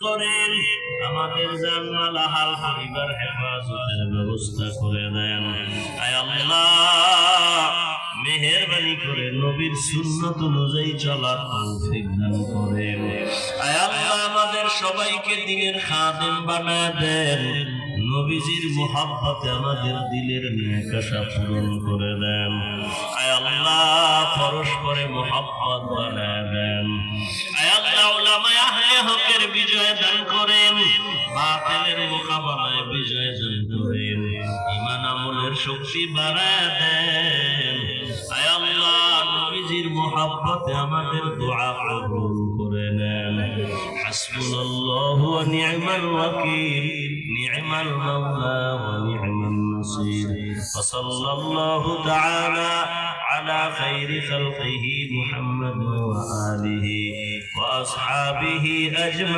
করেন, আমাদের জানমাল আহাল পরিবার হেফাজতের ব্যবস্থা করে দেন। আয় আল্লাহ, মেহেরবানি করে নবীর সুন্নত অনুযায়ী চলার তৌফিক দান করেন। আয় আল্লাহ, আমাদের সবাইকে দ্বীনের খাদেম বানায় দেন। নবীজির মুহাব্বতে আমাদের দিলের নেক আশা পূরণ করে দেন। আয় আল্লাহ, পরস্পরে মুহাব্বত বানায় দেন। আয় আল্লাহ, উলামায়ে আহলে হকের বিজয় দান করেন, বাতিলের মোকাবেলায় বিজয় দান করেন, ঈমান আমলের শক্তি বাড়ায় দেন। আয় আল্লাহ, নবীজির মুহাব্বতে আমাদের দোয়া কবুল করে নেন। হাসবুনাল্লাহু ওয়া নি'মাল ওয়াকিল, নি'মাল মাওলা ওয়া নি'মান নাসির। ওয়া সাল্লাল্লাহু তাআলা আলা খাইরি খালকিহি মুহাম্মাদ ওয়া আলিহি ওয়া আসহাবিহি আজমাইন।